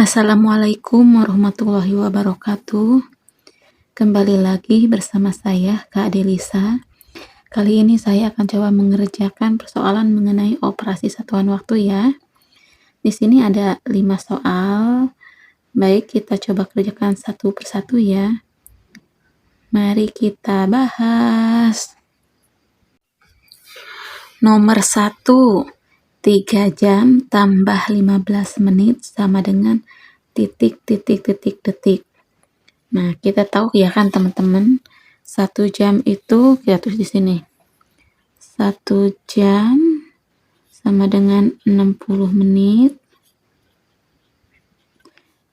Assalamualaikum warahmatullahi wabarakatuh. Kembali lagi bersama saya, Kak Delisa. Kali ini saya akan coba mengerjakan persoalan mengenai operasi satuan waktu ya. Di sini ada 5 soal. Baik, kita coba kerjakan satu persatu ya. Mari kita bahas. Nomor 1. 3 jam tambah 15 menit sama dengan detik. Nah, kita tahu ya kan teman-teman, 1 jam itu kita tulis di sini. 1 jam sama dengan 60 menit.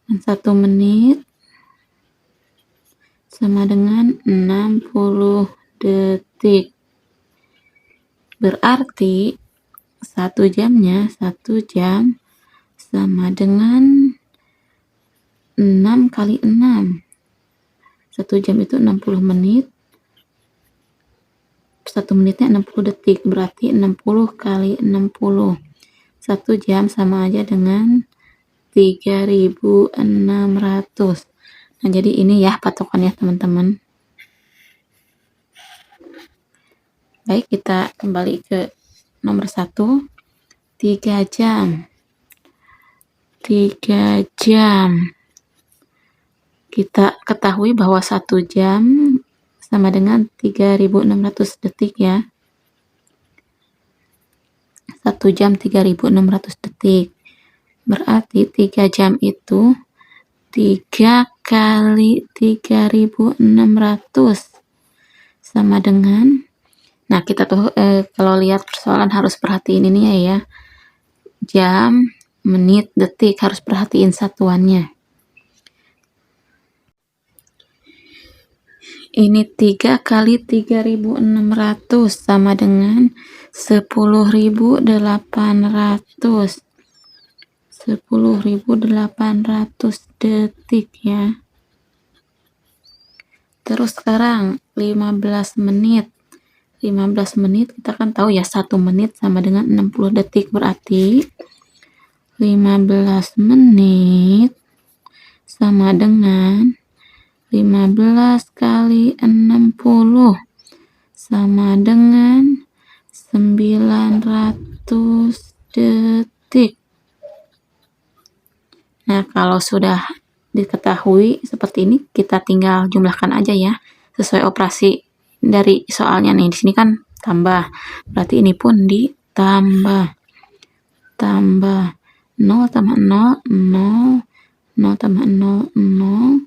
Dan 1 menit sama dengan 60 detik. Berarti 1 jamnya 1 jam sama dengan 6 kali 6. 1 jam itu 60 menit. 1 menitnya 60 detik. Berarti 60 kali 60. 1 jam sama aja dengan 3.600. Nah, jadi ini ya patokannya teman-teman. Baik, kita kembali ke nomor 1. 3 jam. 3 jam. Kita ketahui bahwa 1 jam sama dengan 3.600 detik ya. 1 jam 3.600 detik. Berarti 3 jam itu 3 kali 3.600 sama dengan, nah kita tuh kalau lihat persoalan harus perhatiin ini ya. Jam, menit, detik, harus perhatiin satuannya. Ini 3 kali 3.600 sama dengan 10.800. 10.800 detik ya. Terus sekarang 15 menit. 15 menit kita kan tahu ya 1 menit sama dengan 60 detik. Berarti 15 menit sama dengan 15 kali 60 sama dengan 900 detik. Nah, kalau sudah diketahui seperti ini, kita tinggal jumlahkan aja ya, sesuai operasi dari soalnya nih. Di sini kan tambah, berarti ini pun ditambah. Tambah 0 tambah 0, 0, 0 tambah 0, 0,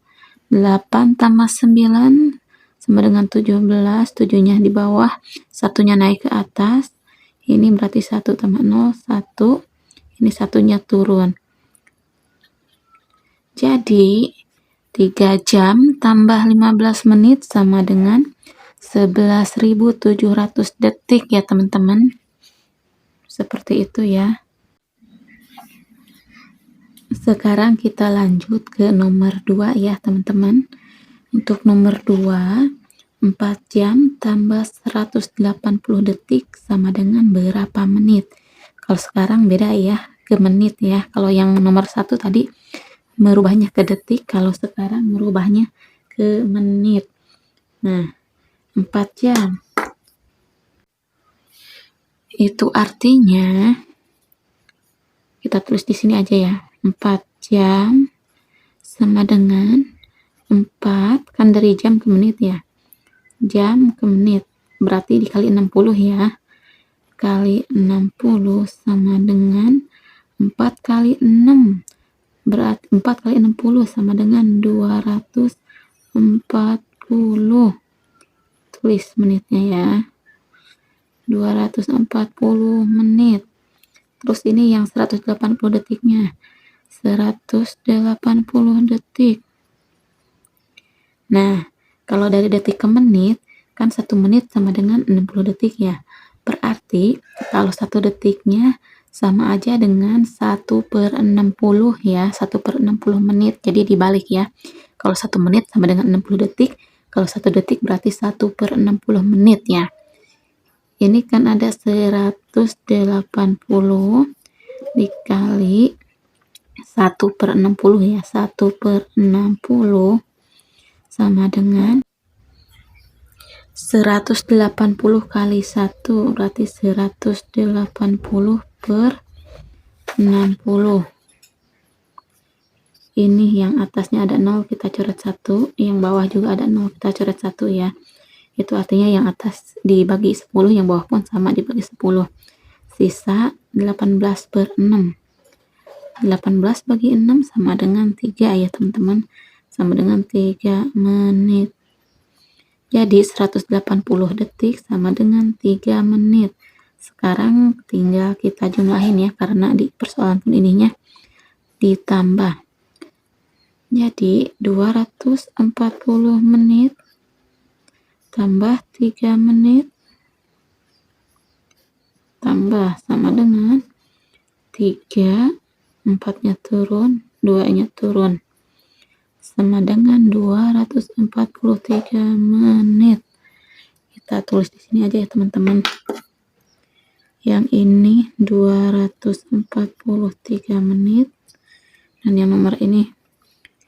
8 tambah 9 sama dengan 17, 7-nya di bawah, 1-nya naik ke atas. Ini berarti 1 tambah 0, 1, ini 1-nya turun. Jadi 3 jam tambah 15 menit sama dengan 11.700 detik ya teman-teman. Seperti itu ya. Sekarang kita lanjut ke nomor 2 ya teman-teman. Untuk nomor 2, 4 jam tambah 180 detik sama dengan berapa menit? Kalau sekarang beda ya, ke menit ya. Kalau yang nomor 1 tadi merubahnya ke detik, kalau sekarang merubahnya ke menit. Nah, 4 jam. Itu artinya, kita tulis di sini aja ya. 4 jam sama dengan 4, kan dari jam ke menit ya. Jam ke menit. Berarti dikali 60 ya. Kali 60 sama dengan 4 kali 6. Berarti 4 kali 60 sama dengan 240. Tulis menitnya ya. 240 menit. Terus ini yang 180 detiknya. 180 detik. Nah, kalau dari detik ke menit, kan 1 menit sama dengan 60 detik ya. Berarti kalau 1 detiknya sama aja dengan 1/60 ya, 1/60 menit. Jadi dibalik ya. Kalau 1 menit sama dengan 60 detik, kalau 1 detik berarti 1/60 menit ya. Ini kan ada 180 dikali 1/60 ya. 1/60 sama dengan 180 kali 1 berarti 180/60. Ini yang atasnya ada 0 kita coret 1, yang bawah juga ada 0 kita coret 1 ya. Itu artinya yang atas dibagi 10, yang bawah pun sama dibagi 10. Sisa 18/6. 18 bagi 6 sama dengan 3 ya teman-teman. Sama dengan 3 menit. Jadi 180 detik sama dengan 3 menit. Sekarang tinggal kita jumlahin ya, karena di persoalan pun ininya ditambah. Jadi 240 menit tambah 3 menit tambah sama dengan 3, 4-nya turun, 2-nya turun. Sama dengan 243 menit. Kita tulis di sini aja ya teman-teman. Yang ini 243 menit. Dan yang nomor ini,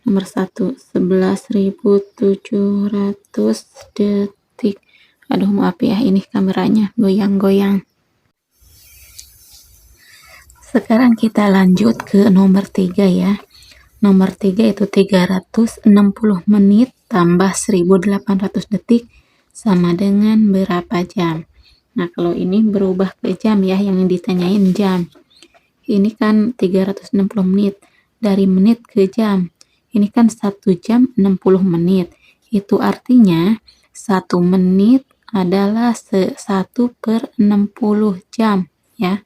nomor 1, 11.700 detik. Aduh maaf ya, ini kameranya goyang-goyang. Sekarang kita lanjut ke nomor 3 ya. Nomor 3 itu 360 menit tambah 1800 detik sama dengan berapa jam. Nah, kalau ini berubah ke jam ya, yang ditanyain jam. Ini kan 360 menit. Dari menit ke jam. Ini kan 1 jam 60 menit. Itu artinya 1 menit adalah 1/60 jam ya.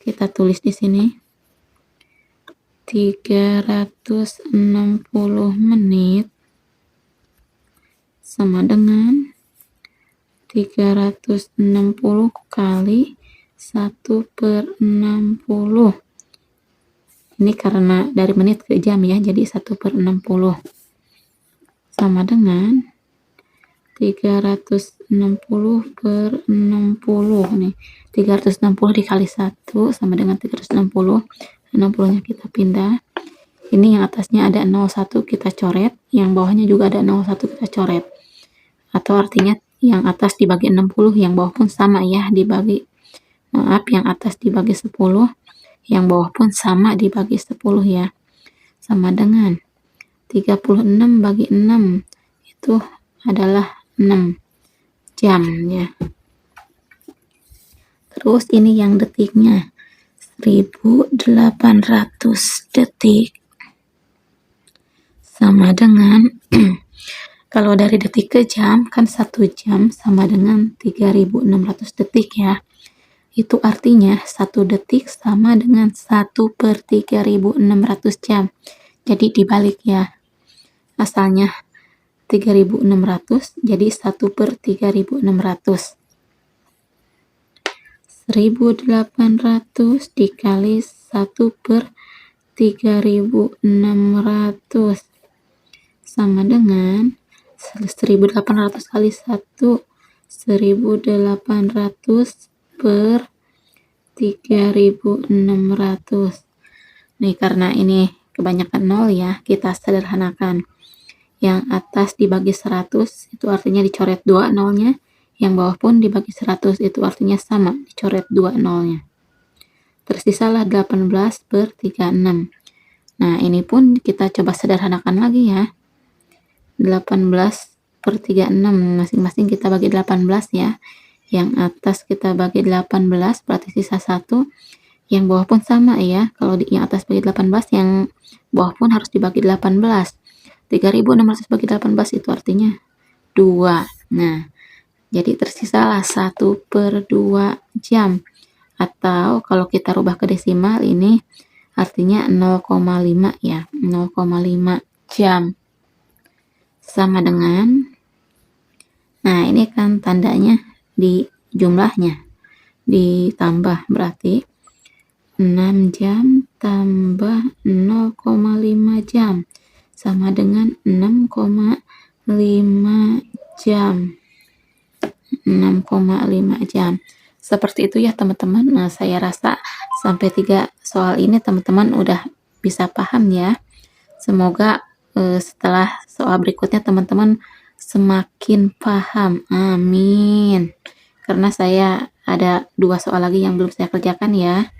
Kita tulis di sini. 360 menit sama dengan 360 kali 1/60. Ini karena dari menit ke jam ya, jadi 1/60 sama dengan 360/60 nih. 360 dikali 1 sama dengan 360. 60-nya kita pindah. Ini yang atasnya ada 01 kita coret, yang bawahnya juga ada 01 kita coret. Atau artinya yang atas dibagi 60, yang bawah pun sama ya dibagi. Maaf, yang atas dibagi 10, yang bawah pun sama dibagi 10 ya. Sama dengan 36 bagi 6 itu adalah 6 jam ya. Terus ini yang detiknya 1800 detik sama dengan kalau dari detik ke jam kan 1 jam sama dengan 3600 detik ya. Itu artinya 1 detik sama dengan 1/3600 jam. Jadi dibalik ya. Asalnya 3600 jadi 1/3600. 1800 dikali 1/3600 sama dengan 1800 kali 1 1800 per 3600. Nih karena ini kebanyakan 0 ya, kita sederhanakan. Yang atas dibagi 100 itu artinya dicoret 2 nolnya. Yang bawah pun dibagi 100 itu artinya sama, dicoret 2 nolnya. Tersisalah 18/36. Nah, ini pun kita coba sederhanakan lagi ya. 18/36 masing-masing kita bagi 18 ya. Yang atas kita bagi 18 berarti sisa 1. Yang bawah pun sama ya. Kalau yang atas bagi 18, yang bawah pun harus dibagi 18. 3600 bagi 18 itu artinya 2. Nah, jadi tersisalah 1/2 jam. Atau kalau kita rubah ke desimal ini artinya 0,5 ya. 0,5 jam. Sama dengan, nah ini kan tandanya di jumlahnya. Ditambah berarti 6 jam tambah 0,5 jam. Sama dengan 6,5 jam. 6,5 jam. Seperti itu ya teman-teman. Nah, saya rasa sampai 3 soal ini teman-teman udah bisa paham ya. Semoga setelah soal berikutnya teman-teman semakin paham. Amin. Karena saya ada 2 soal lagi yang belum saya kerjakan ya.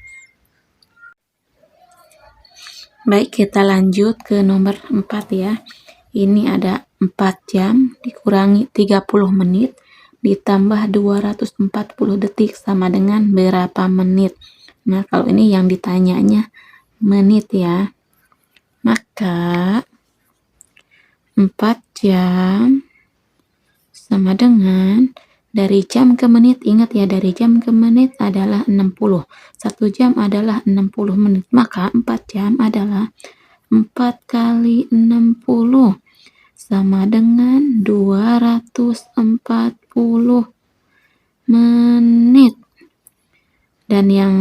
Baik, kita lanjut ke nomor 4 ya. Ini ada 4 jam dikurangi 30 menit ditambah 240 detik sama dengan berapa menit. Nah, kalau ini yang ditanyanya menit ya. Maka 4 jam sama dengan dari jam ke menit, ingat ya, dari jam ke menit adalah 60. 1 jam adalah 60 menit. Maka 4 jam adalah 4 kali 60 sama dengan 240 menit. Dan yang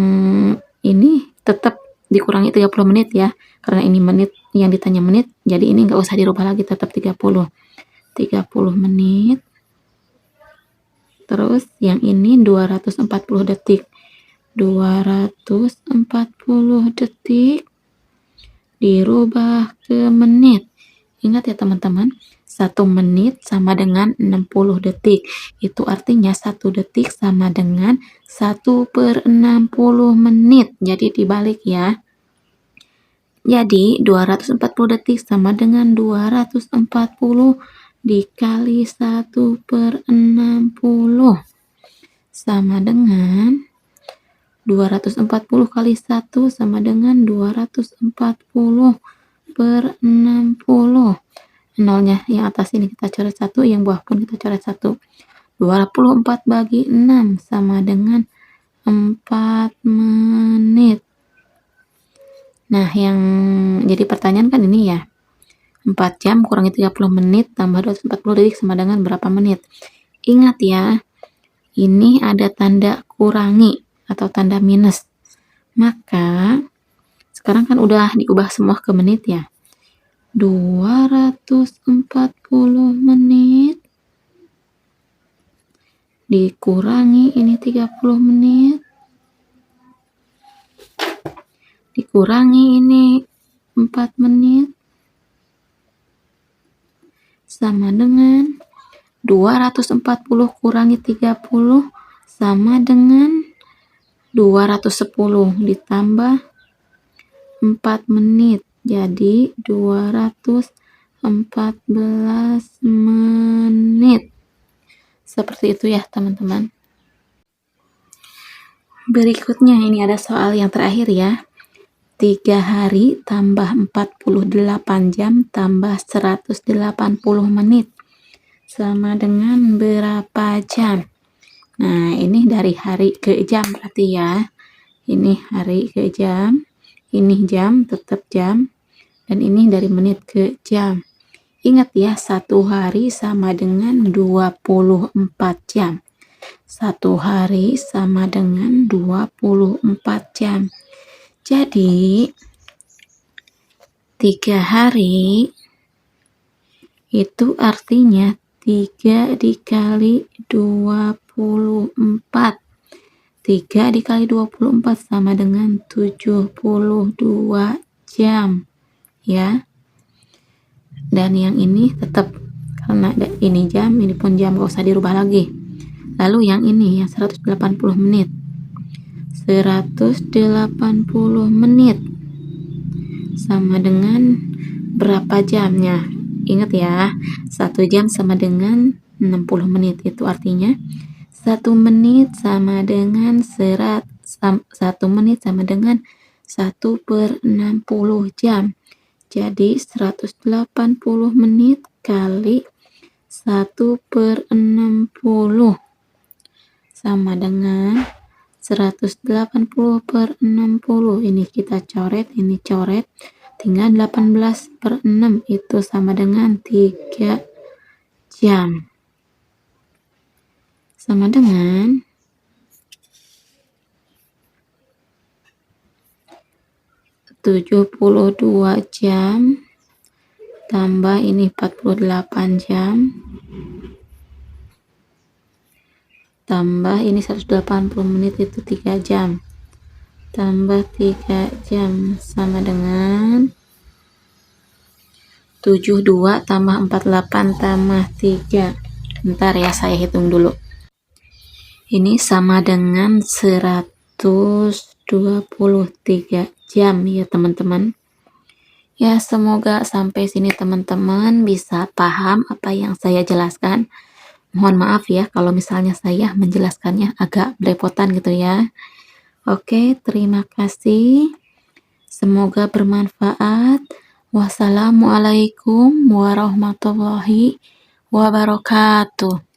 ini tetap dikurangi 30 menit ya. Karena ini menit, yang ditanya menit, jadi ini nggak usah dirubah lagi, tetap 30. 30 menit. Terus yang ini 240 detik. 240 detik dirubah ke menit. Ingat ya teman-teman, 1 menit sama dengan 60 detik. Itu artinya 1 detik sama dengan 1/60 menit. Jadi dibalik ya. Jadi 240 detik sama dengan 240 dikali 1/60 sama dengan 240 kali 1 sama dengan 240/60. Nolnya yang atas ini kita coret 1, yang bawah pun kita coret 1. 24 bagi 6 sama dengan 4 menit. Nah, yang jadi pertanyaan kan ini ya. 4 jam kurangi 30 menit tambah 240 detik sama dengan berapa menit? Ingat ya, ini ada tanda kurangi atau tanda minus. Maka sekarang kan udah diubah semua ke menit ya. 240 menit dikurangi ini 30 menit dikurangi ini 4 menit sama dengan 240 kurangi 30 sama dengan 210 ditambah 4 menit. Jadi 214 menit. Seperti itu ya teman-teman. Berikutnya ini ada soal yang terakhir ya. 3 hari tambah 48 jam tambah 180 menit sama dengan berapa jam? Nah, ini dari hari ke jam berarti ya. Ini hari ke jam, ini jam, tetap jam, dan ini dari menit ke jam. Ingat ya, 1 hari sama dengan 24 jam. 1 hari sama dengan 24 jam. Jadi 3 hari itu artinya 3 dikali 24. 3 dikali 24 sama dengan 72 jam ya. Dan yang ini tetap, karena ini jam, ini pun jam, gak usah dirubah lagi. Lalu yang ini yang 180 menit. 180 menit sama dengan berapa jamnya? Ingat ya, 1 jam sama dengan 60 menit. Itu artinya 1 menit sama dengan 1 menit sama dengan 1/60 jam. Jadi 180 menit kali 1/60 sama dengan 180/60. Ini kita coret, ini coret, tinggal 18/6 itu sama dengan 3 jam. Sama dengan 72 jam tambah ini 48 jam tambah ini 180 menit itu 3 jam tambah 3 jam sama dengan 72 tambah 48 tambah 3. Bentar ya, saya hitung dulu. Ini sama dengan 123 jam ya teman-teman. Ya, semoga sampai sini teman-teman bisa paham apa yang saya jelaskan. Mohon maaf ya kalau misalnya saya menjelaskannya agak belepotan gitu ya. Oke, terima kasih. Semoga bermanfaat. Wassalamualaikum warahmatullahi wabarakatuh.